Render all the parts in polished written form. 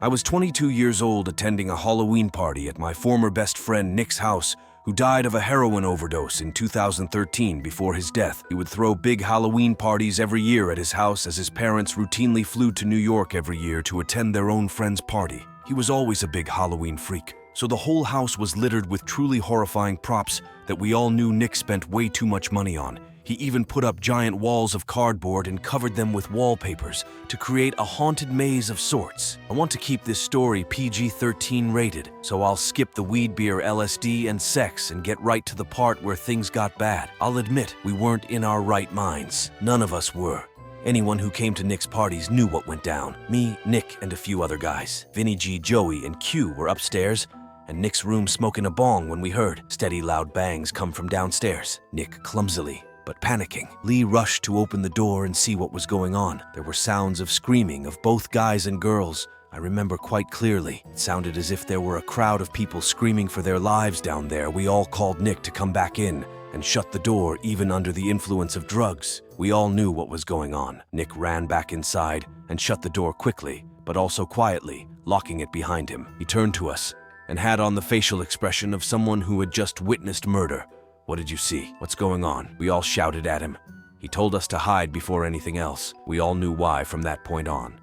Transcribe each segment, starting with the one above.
I was 22 years old attending a Halloween party at my former best friend Nick's house, who died of a heroin overdose in 2013 before his death. He would throw big Halloween parties every year at his house as his parents routinely flew to New York every year to attend their own friend's party. He was always a big Halloween freak, so the whole house was littered with truly horrifying props that we all knew Nick spent way too much money on. He even put up giant walls of cardboard and covered them with wallpapers to create a haunted maze of sorts. I want to keep this story PG-13 rated, so I'll skip the weed, beer, LSD, and sex and get right to the part where things got bad. I'll admit, we weren't in our right minds. None of us were. Anyone who came to Nick's parties knew what went down. Me, Nick, and a few other guys. Vinny G, Joey, and Q were upstairs, and Nick's room smoking a bong when we heard steady loud bangs come from downstairs. Nick clumsily, but panicking. Lee rushed to open the door and see what was going on. There were sounds of screaming of both guys and girls. I remember quite clearly. It sounded as if there were a crowd of people screaming for their lives down there. We all called Nick to come back in and shut the door, even under the influence of drugs. We all knew what was going on. Nick ran back inside and shut the door quickly, but also quietly, locking it behind him. He turned to us and had on the facial expression of someone who had just witnessed murder. "What did you see? What's going on?" We all shouted at him. He told us to hide before anything else. We all knew why from that point on.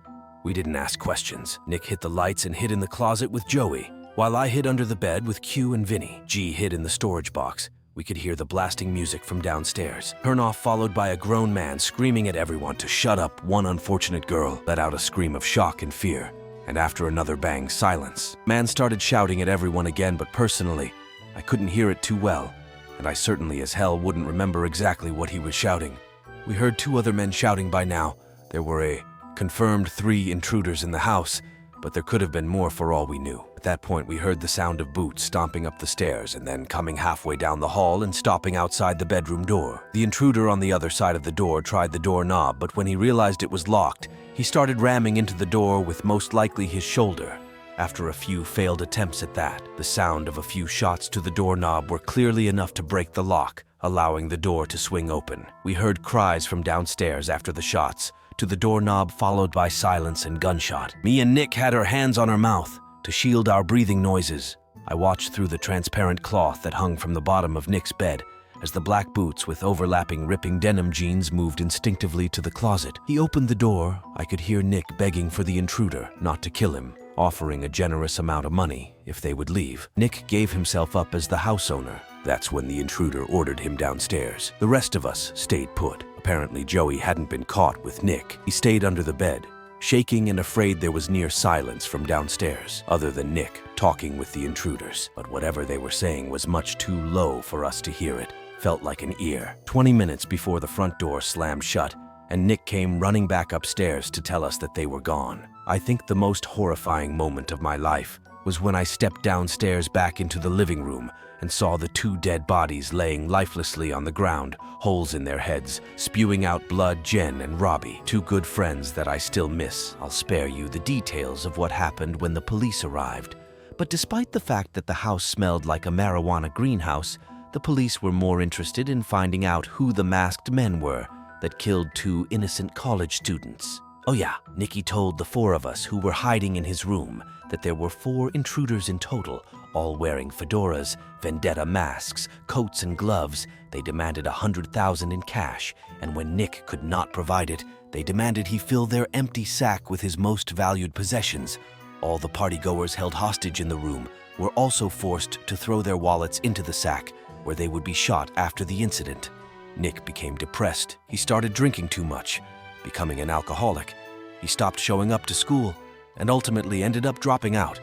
We didn't ask questions. Nick hit the lights and hid in the closet with Joey, while I hid under the bed with Q and Vinny. G hid in the storage box. We could hear the blasting music from downstairs. Turn-off followed by a grown man screaming at everyone to shut up. One unfortunate girl let out a scream of shock and fear, and after another bang, silence. Man started shouting at everyone again, but personally, I couldn't hear it too well, and I certainly as hell wouldn't remember exactly what he was shouting. We heard two other men shouting by now. There were a confirmed 3 intruders in the house, but there could have been more for all we knew. At that point, we heard the sound of boots stomping up the stairs and then coming halfway down the hall and stopping outside the bedroom door. The intruder on the other side of the door tried the doorknob, but when he realized it was locked, he started ramming into the door with most likely his shoulder. After a few failed attempts at that, the sound of a few shots to the doorknob were clearly enough to break the lock, allowing the door to swing open. We heard cries from downstairs after the shots, to the doorknob followed by silence and gunshot. Me and Nick had our hands on our mouth to shield our breathing noises. I watched through the transparent cloth that hung from the bottom of Nick's bed as the black boots with overlapping ripping denim jeans moved instinctively to the closet. He opened the door. I could hear Nick begging for the intruder not to kill him, offering a generous amount of money if they would leave. Nick gave himself up as the house owner. That's when the intruder ordered him downstairs. The rest of us stayed put. Apparently, Joey hadn't been caught with Nick. He stayed under the bed, shaking and afraid there was near silence from downstairs, other than Nick talking with the intruders. But whatever they were saying was much too low for us to hear it. Felt like an ear. 20 minutes before the front door slammed shut, and Nick came running back upstairs to tell us that they were gone. I think the most horrifying moment of my life was when I stepped downstairs back into the living room and saw the 2 dead bodies laying lifelessly on the ground, holes in their heads, spewing out blood. Jen and Robbie, 2 good friends that I still miss. I'll spare you the details of what happened when the police arrived. But despite the fact that the house smelled like a marijuana greenhouse, the police were more interested in finding out who the masked men were that killed 2 innocent college students. Oh yeah, Nicky told the 4 of us who were hiding in his room that there were 4 intruders in total, all wearing fedoras, vendetta masks, coats and gloves. They demanded $100,000 in cash, and when Nick could not provide it, they demanded he fill their empty sack with his most valued possessions. All the partygoers held hostage in the room were also forced to throw their wallets into the sack, where they would be shot after the incident. Nick became depressed. He started drinking too much, becoming an alcoholic. He stopped showing up to school and ultimately ended up dropping out.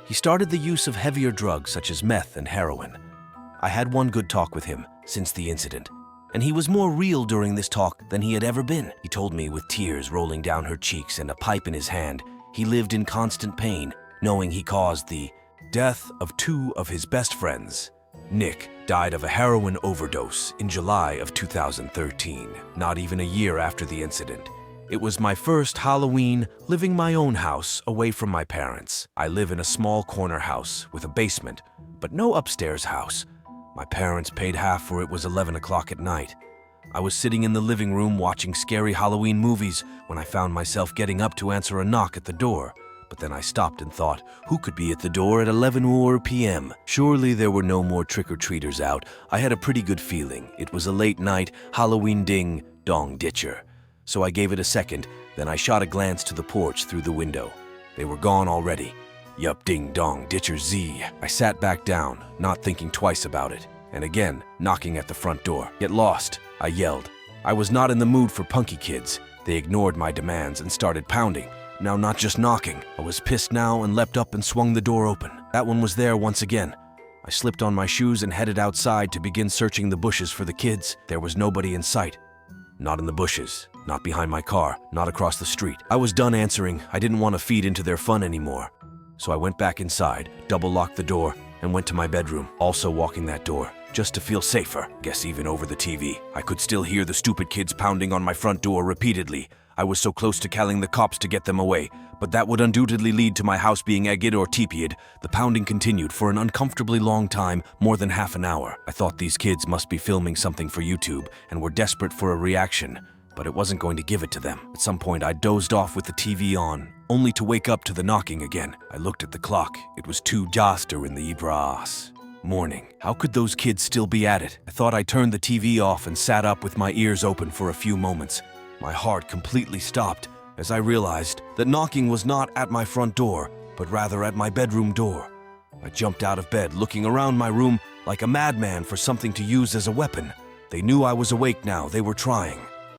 He started the use of heavier drugs such as meth and heroin. I had one good talk with him since the incident, and he was more real during this talk than he had ever been. He told me with tears rolling down her cheeks and a pipe in his hand, he lived in constant pain, knowing he caused the death of 2 of his best friends. Nick died of a heroin overdose in July of 2013, not even a year after the incident. It was my first Halloween living my own house away from my parents. I live in a small corner house with a basement, but no upstairs house. My parents paid half for it. Was 11 o'clock at night. I was sitting in the living room watching scary Halloween movies when I found myself getting up to answer a knock at the door. But then I stopped and thought, who could be at the door at 11 p.m.? Surely there were no more trick-or-treaters out. I had a pretty good feeling. It was a late night Halloween ding-dong ditcher. So I gave it a second, then I shot a glance to the porch through the window. They were gone already. Yup, ding-dong ditcher Z. I sat back down, not thinking twice about it. And again, knocking at the front door. Get lost, I yelled. I was not in the mood for punky kids. They ignored my demands and started pounding. Now not just knocking. I was pissed now and leapt up and swung the door open. That one was there once again. I slipped on my shoes and headed outside to begin searching the bushes for the kids. There was nobody in sight. Not in the bushes, not behind my car, not across the street. I was done answering. I didn't want to feed into their fun anymore. So I went back inside, double-locked the door, and went to my bedroom, also walking that door, just to feel safer. Guess even over the TV, I could still hear the stupid kids pounding on my front door repeatedly. I was so close to calling the cops to get them away, but that would undoubtedly lead to my house being egged or teepeed. The pounding continued for an uncomfortably long time, more than half an hour. I thought these kids must be filming something for YouTube and were desperate for a reaction, but it wasn't going to give it to them. At some point, I dozed off with the TV on, only to wake up to the knocking again. I looked at the clock. It was 2 jaster in the ibras. Morning. How could those kids still be at it? I thought I turned the TV off and sat up with my ears open for a few moments. My heart completely stopped as I realized that knocking was not at my front door, but rather at my bedroom door. I jumped out of bed, looking around my room like a madman for something to use as a weapon. They knew I was awake now. They were trying.